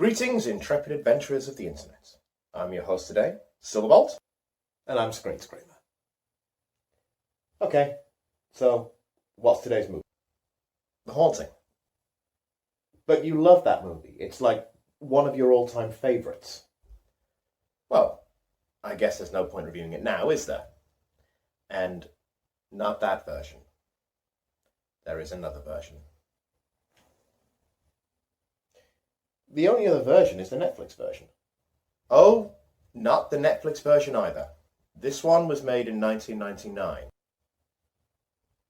Greetings, intrepid adventurers of the internet. I'm your host today, Silverbolt. And I'm Screamer. Okay, so what's today's movie? The Haunting. But you love that movie. It's like one of your all-time favourites. Well, I guess there's no point reviewing it now, is there? And not that version. There is another version. The only other version is the Netflix version. Oh, not the Netflix version either. This one was made in 1999.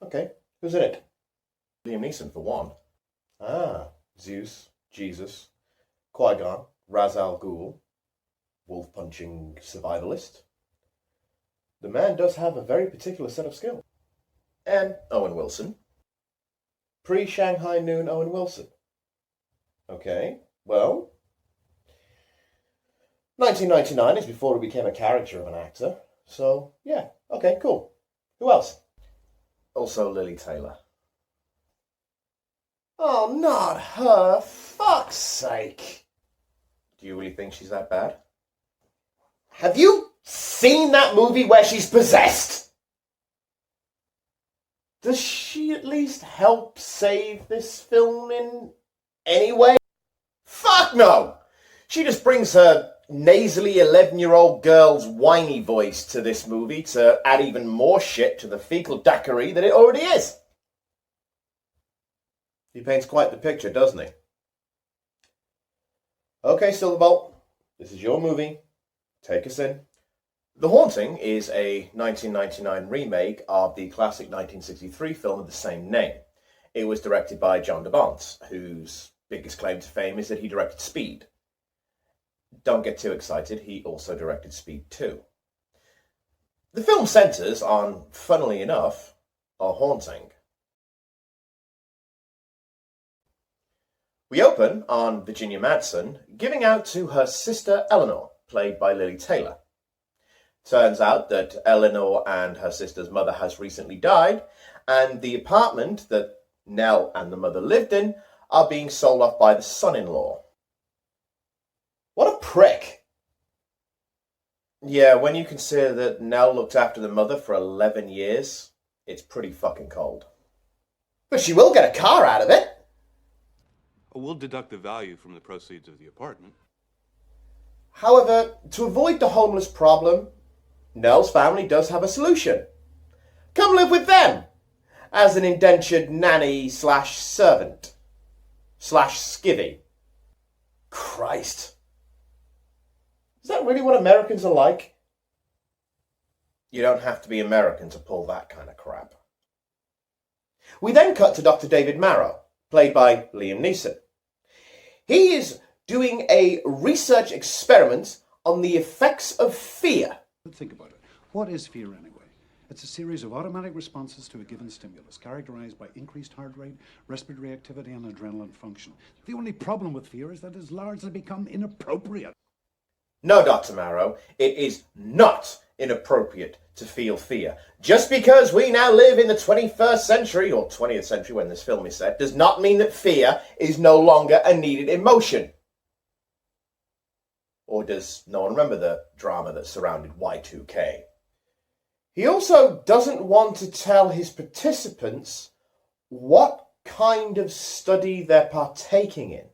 Okay, who's in it? Liam Neeson, for one. Ah, Zeus, Jesus, Qui-Gon, Ra's al Ghul, wolf-punching survivalist. The man does have a very particular set of skills. And Owen Wilson. Pre-Shanghai Noon Owen Wilson. Okay, well, 1999 is before he became a character of an actor. So, yeah, okay, cool. Who else? Also Lily Taylor. Oh, not her. Fuck's sake. Do you really think she's that bad? Have you seen that movie where she's possessed? Does she at least help save this film in any way? Fuck no! She just brings her nasally 11-year-old girl's whiny voice to this movie to add even more shit to the fecal daiquiri that it already is. He paints quite the picture, doesn't he? Okay, Silverbolt, this is your movie. Take us in. The Haunting is a 1999 remake of the classic 1963 film of the same name. It was directed by John de Bont, whose biggest claim to fame is that he directed Speed. Don't get too excited, he also directed Speed 2. The film centres on, funnily enough, a haunting. We open on Virginia Madsen giving out to her sister Eleanor, played by Lily Taylor. Turns out that Eleanor and her sister's mother has recently died, and the apartment that Nell and the mother lived in are being sold off by the son-in-law. What a prick. Yeah, when you consider that Nell looked after the mother for 11 years, it's pretty fucking cold. But she will get a car out of it. We'll deduct the value from the proceeds of the apartment. However, to avoid the homeless problem, Nell's family does have a solution. Come live with them as an indentured nanny slash servant slash skivvy. Christ. Is that really what Americans are like? You don't have to be American to pull that kind of crap. We then cut to Dr. David Marrow, played by Liam Neeson. He is doing a research experiment on the effects of fear. Think about it. What is fear anyway? It's a series of automatic responses to a given stimulus, characterized by increased heart rate, respiratory activity, and adrenaline function. The only problem with fear is that it's largely become inappropriate. No, Dr. Marrow, it is not inappropriate to feel fear. Just because we now live in the 21st century, or 20th century when this film is set, does not mean that fear is no longer a needed emotion. Or does no one remember the drama that surrounded Y2K? He also doesn't want to tell his participants what kind of study they're partaking in.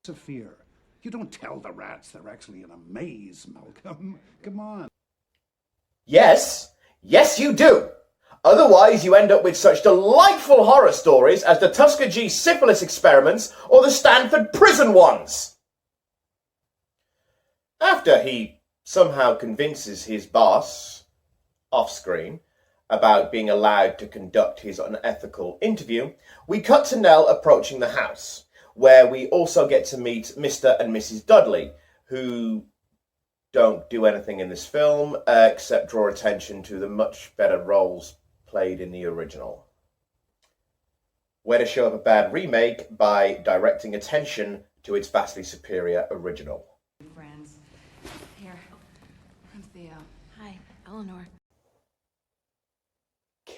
It's a fear. You don't tell the rats they're actually in a maze, Malcolm. Come on. Yes, you do. Otherwise, you end up with such delightful horror stories as the Tuskegee syphilis experiments or the Stanford prison ones. After he somehow convinces his boss, off-screen, about being allowed to conduct his unethical interview, we cut to Nell approaching the house, where we also get to meet Mr. and Mrs. Dudley, who don't do anything in this film except draw attention to the much better roles played in the original. Way to show up a bad remake by directing attention to its vastly superior original. Friends. Here. I'm Theo. Hi, Eleanor.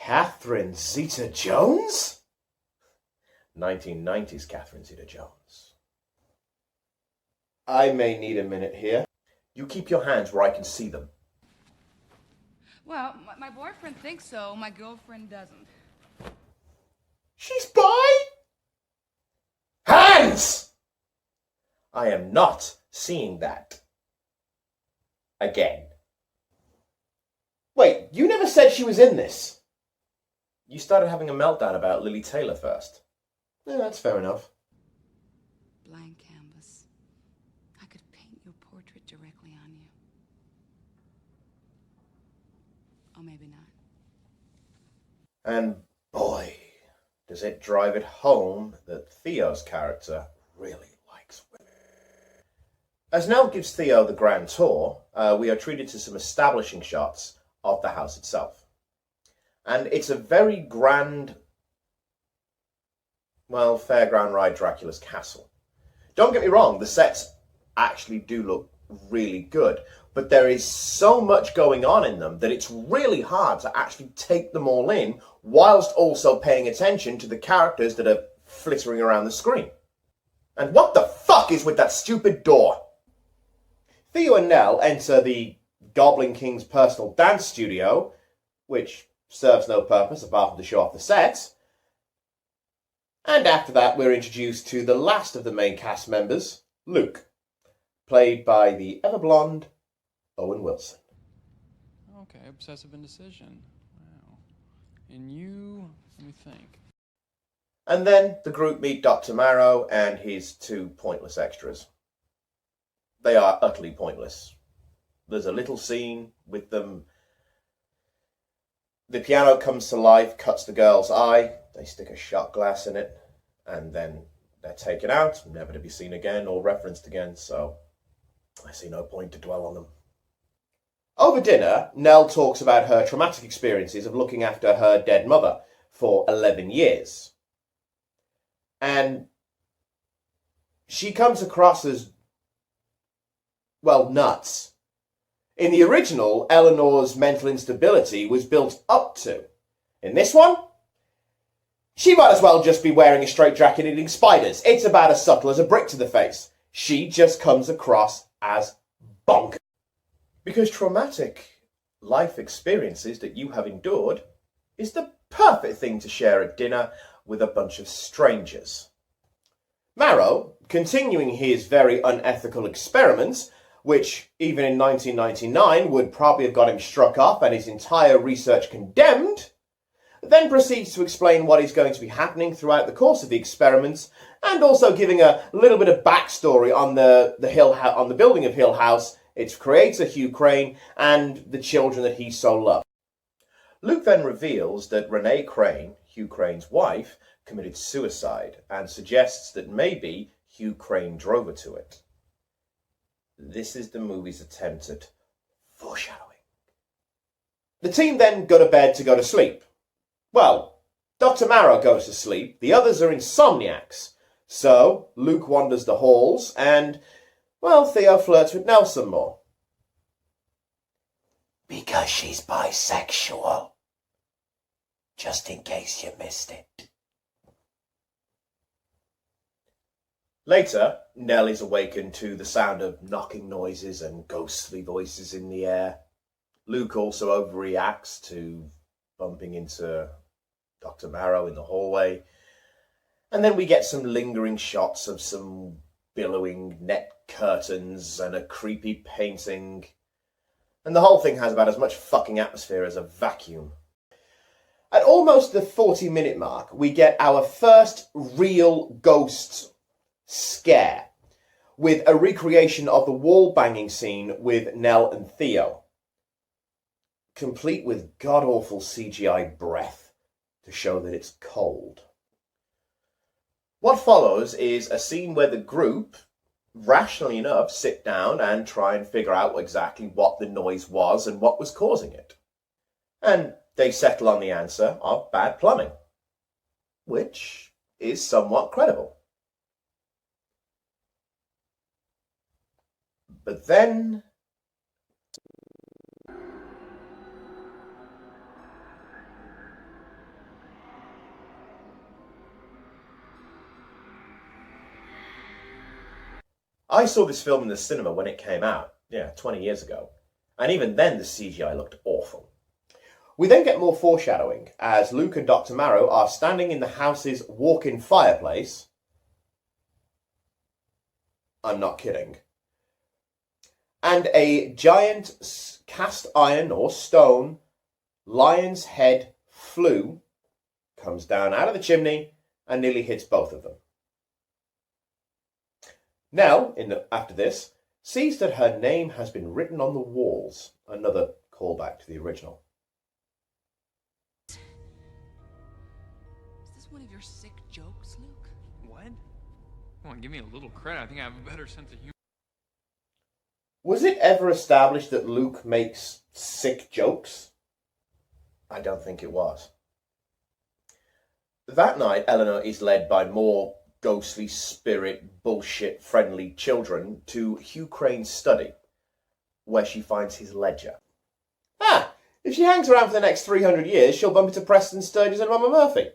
Catherine Zeta-Jones? 1990s Catherine Zeta-Jones. I may need a minute here. You keep your hands where I can see them. Well, my boyfriend thinks so. My girlfriend doesn't. She's bi? Hands! I am not seeing that. Again. Wait, you never said she was in this. You started having a meltdown about Lily Taylor first. Yeah, that's fair enough. Blank canvas. I could paint your portrait directly on you. Or maybe not. And boy, does it drive it home that Theo's character really likes women. As Nell gives Theo the grand tour, we are treated to some establishing shots of the house itself. And it's a very grand, well, fairground ride Dracula's castle. Don't get me wrong, the sets actually do look really good, but there is so much going on in them that it's really hard to actually take them all in whilst also paying attention to the characters that are flittering around the screen. And what the fuck is with that stupid door? Theo and Nell enter the Goblin King's personal dance studio, which serves no purpose apart from to show off the set. And after that, we're introduced to the last of the main cast members, Luke, played by the ever-blonde Owen Wilson. Okay, obsessive indecision. Wow. And you, let me think. And then the group meet Dr. Marrow and his two pointless extras. They are utterly pointless. There's a little scene with them. The piano comes to life, cuts the girl's eye, they stick a shot glass in it, and then they're taken out, never to be seen again or referenced again, so I see no point to dwell on them. Over dinner, Nell talks about her traumatic experiences of looking after her dead mother for 11 years. And she comes across as, well, nuts. In the original, Eleanor's mental instability was built up to. In this one, she might as well just be wearing a straitjacket and eating spiders. It's about as subtle as a brick to the face. She just comes across as bonkers. Because traumatic life experiences that you have endured is the perfect thing to share at dinner with a bunch of strangers. Marrow, continuing his very unethical experiments, which even in 1999 would probably have got him struck off and his entire research condemned, then proceeds to explain what is going to be happening throughout the course of the experiments, and also giving a little bit of backstory on the building of Hill House, its creator Hugh Crane, and the children that he so loved. Luke then reveals that Renee Crane, Hugh Crane's wife, committed suicide and suggests that maybe Hugh Crane drove her to it. This is the movie's attempt at foreshadowing. The team then go to bed to go to sleep. Well, Dr. Marrow goes to sleep, the others are insomniacs. So, Luke wanders the halls and, well, Theo flirts with Nelson more. Because she's bisexual. Just in case you missed it. Later, Nell is awakened to the sound of knocking noises and ghostly voices in the air. Luke also overreacts to bumping into Dr. Marrow in the hallway. And then we get some lingering shots of some billowing net curtains and a creepy painting. And the whole thing has about as much fucking atmosphere as a vacuum. At almost the 40-minute mark, we get our first real ghost scare, with a recreation of the wall-banging scene with Nell and Theo, complete with god-awful CGI breath to show that it's cold. What follows is a scene where the group, rationally enough, sit down and try and figure out exactly what the noise was and what was causing it. And they settle on the answer of bad plumbing, which is somewhat credible. But then I saw this film in the cinema when it came out, 20 years ago. And even then the CGI looked awful. We then get more foreshadowing as Luke and Dr. Marrow are standing in the house's walk-in fireplace. I'm not kidding. And a giant cast iron or stone lion's head flue comes down out of the chimney and nearly hits both of them. Nell, after this, sees that her name has been written on the walls. Another callback to the original. Is this one of your sick jokes, Luke? What? Come on, give me a little credit. I think I have a better sense of humor. Was it ever established that Luke makes sick jokes? I don't think it was. That night, Eleanor is led by more ghostly spirit, bullshit friendly children to Hugh Crane's study, where she finds his ledger. If she hangs around for the next 300 years, she'll bump into Preston Sturges and Mama Murphy.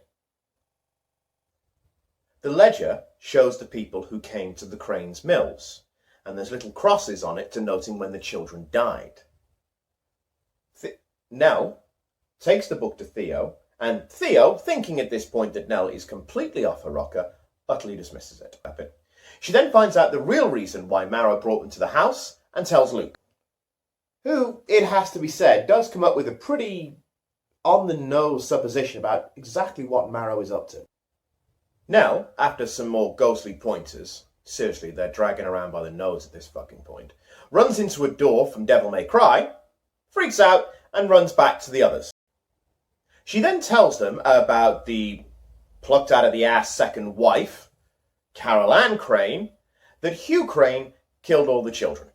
The ledger shows the people who came to the Crane's mills, and there's little crosses on it denoting when the children died. Nell takes the book to Theo, and Theo, thinking at this point that Nell is completely off her rocker, utterly dismisses it. She then finds out the real reason why Marrow brought them to the house and tells Luke, who, it has to be said, does come up with a pretty on-the-nose supposition about exactly what Marrow is up to. Nell, after some more ghostly pointers, seriously, they're dragging around by the nose at this fucking point, runs into a door from Devil May Cry, freaks out, and runs back to the others. She then tells them about the plucked out of the ass second wife, Carol Ann Crane, that Hugh Crane killed all the children.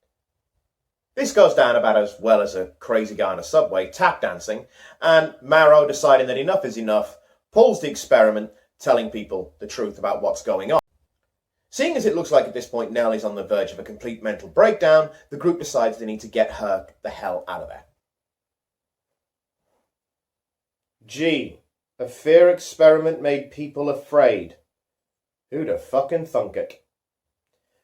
This goes down about as well as a crazy guy on a subway tap dancing, and Marrow, deciding that enough is enough, pulls the experiment, telling people the truth about what's going on. Seeing as it looks like at this point Nell is on the verge of a complete mental breakdown, the group decides they need to get her the hell out of there. Gee, a fear experiment made people afraid. Who'd have fucking thunk it?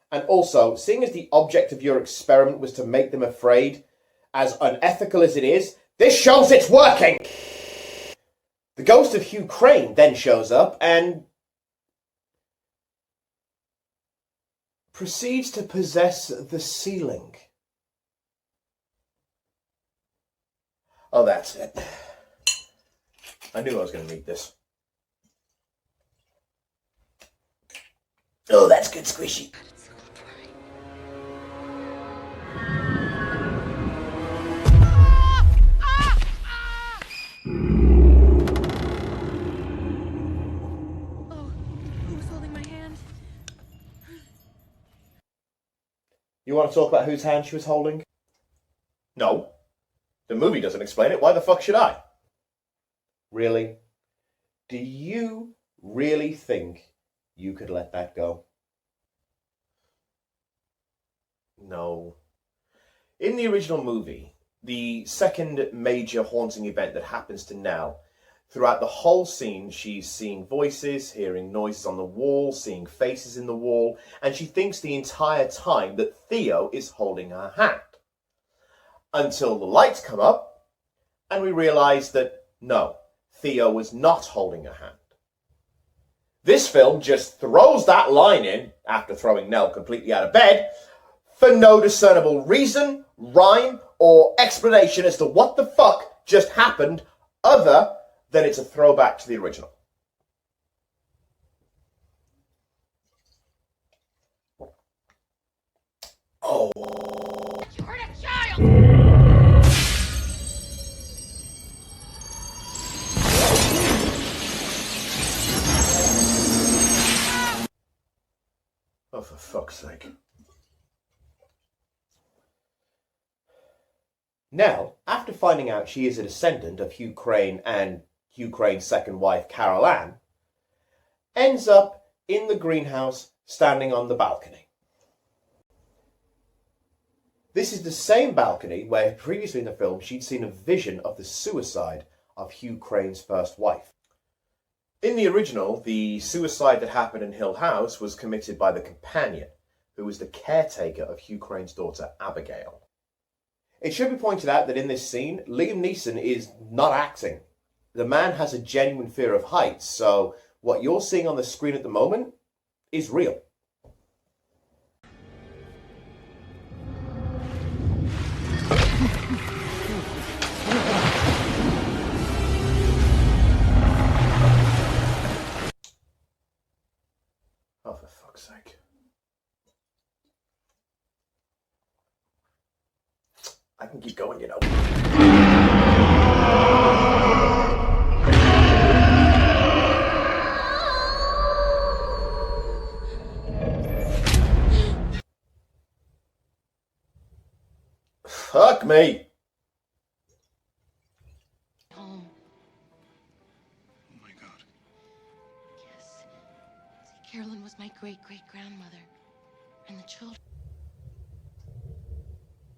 And also, seeing as the object of your experiment was to make them afraid, as unethical as it is, this shows it's working! The ghost of Hugh Crane then shows up and proceeds to possess the ceiling. Oh, that's it. I knew I was going to need this. Oh, that's good squishy. You want to talk about whose hand she was holding? No. The movie doesn't explain it. Why the fuck should I? Really? Do you really think you could let that go? No. In the original movie, the second major haunting event that happens to Nell, throughout the whole scene, she's seeing voices, hearing noises on the wall, seeing faces in the wall, and she thinks the entire time that Theo is holding her hand. Until the lights come up, and we realise that, no, Theo was not holding her hand. This film just throws that line in, after throwing Nell completely out of bed, for no discernible reason, rhyme, or explanation as to what the fuck just happened, other than it's a throwback to the original. Oh. You hurt a child! Oh, for fuck's sake. Nell, after finding out she is a descendant of Hugh Crane and Hugh Crane's second wife, Carol Ann, ends up in the greenhouse standing on the balcony. This is the same balcony where previously in the film she'd seen a vision of the suicide of Hugh Crane's first wife. In the original, the suicide that happened in Hill House was committed by the companion, who was the caretaker of Hugh Crane's daughter, Abigail. It should be pointed out that in this scene, Liam Neeson is not acting. The man has a genuine fear of heights, so what you're seeing on the screen at the moment is real. Oh, for fuck's sake. I can keep going, you know. Fuck me. Home. Oh my God. Yes. See, Carolyn was my great-great-grandmother. And the children.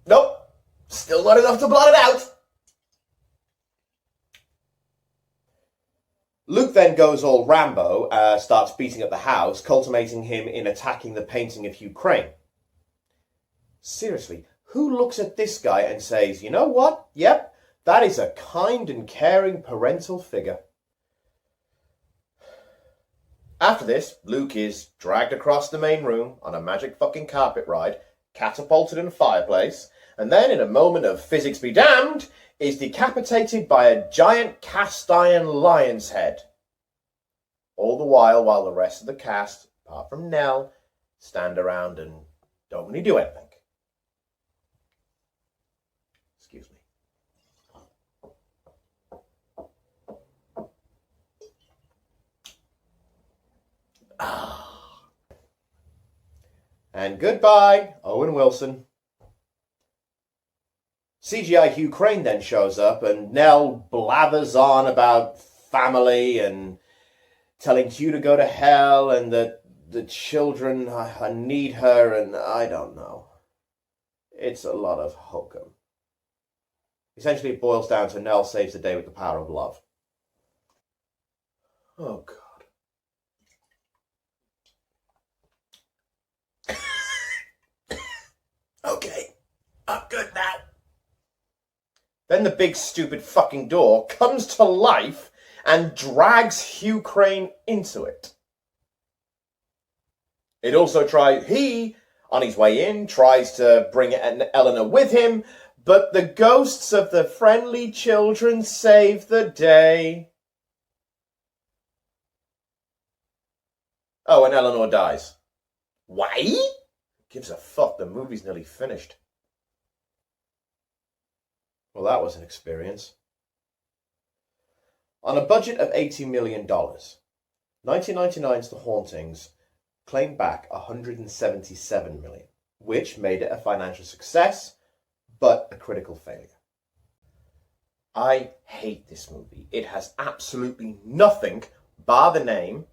Nope. Still not enough to blot it out. Luke then goes all Rambo, starts beating up the house, culminating him in attacking the painting of Hugh Crane. Seriously, who looks at this guy and says, you know what? Yep, that is a kind and caring parental figure. After this, Luke is dragged across the main room on a magic fucking carpet ride, catapulted in a fireplace, and then, in a moment of physics be damned, is decapitated by a giant cast iron lion's head. All the while the rest of the cast, apart from Nell, stand around and don't really do anything. Excuse me. And goodbye, Owen Wilson. CGI Hugh Crane then shows up, and Nell blathers on about family and telling Hugh to go to hell and that the children need her, and I don't know. It's a lot of hokum. Essentially, it boils down to Nell saves the day with the power of love. Oh, God. Okay, I'm good now. Then the big stupid fucking door comes to life and drags Hugh Crane into it. It also he, on his way in, tries to bring Eleanor with him, but the ghosts of the friendly children save the day. Oh, and Eleanor dies. Why? Gives a fuck, the movie's nearly finished. Well, that was an experience. On a budget of $80 million, 1999's The Hauntings claimed back $177 million, which made it a financial success, but a critical failure. I hate this movie. It has absolutely nothing, bar the name,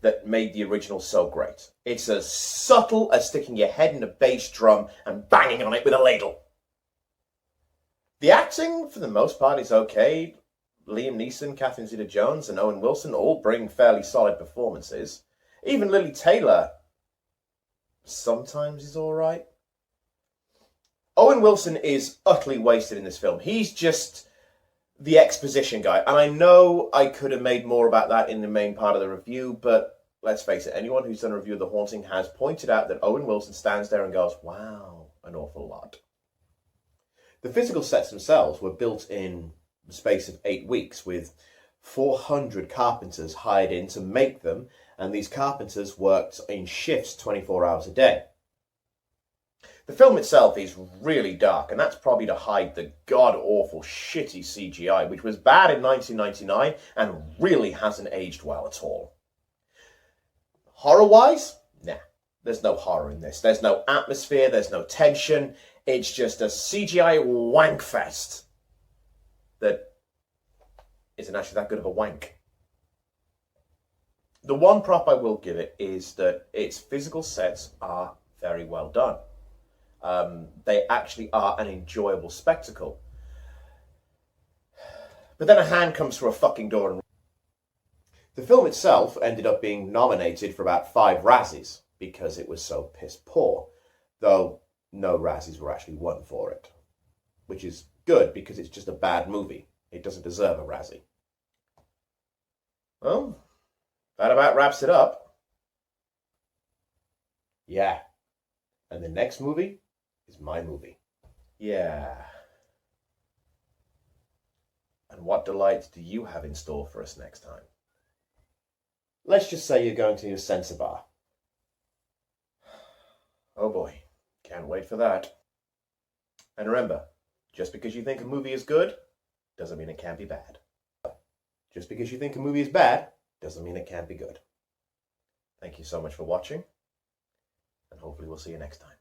that made the original so great. It's as subtle as sticking your head in a bass drum and banging on it with a ladle. The acting, for the most part, is okay. Liam Neeson, Catherine Zeta-Jones, and Owen Wilson all bring fairly solid performances. Even Lily Taylor sometimes is alright. Owen Wilson is utterly wasted in this film. He's just the exposition guy. And I know I could have made more about that in the main part of the review, but let's face it, anyone who's done a review of The Haunting has pointed out that Owen Wilson stands there and goes, wow, an awful lot. The physical sets themselves were built in the space of 8 weeks, with 400 carpenters hired in to make them, and these carpenters worked in shifts 24 hours a day. The film itself is really dark, and that's probably to hide the god-awful, shitty CGI, which was bad in 1999 and really hasn't aged well at all. Horror-wise? Nah, there's no horror in this. There's no atmosphere, there's no tension. It's just a CGI wankfest that isn't actually that good of a wank. The one prop I will give it is that its physical sets are very well done. They actually are an enjoyable spectacle. But then a hand comes through a fucking door and... The film itself ended up being nominated for about 5 Razzies. because it was so piss poor, though no Razzies were actually won for it. Which is good, because it's just a bad movie. It doesn't deserve a Razzie. Well, that about wraps it up. Yeah. And the next movie is my movie. Yeah. And what delights do you have in store for us next time? Let's just say you're going to need a censor bar. Oh boy, can't wait for that. And remember, just because you think a movie is good, doesn't mean it can't be bad. Just because you think a movie is bad, doesn't mean it can't be good. Thank you so much for watching, and hopefully we'll see you next time.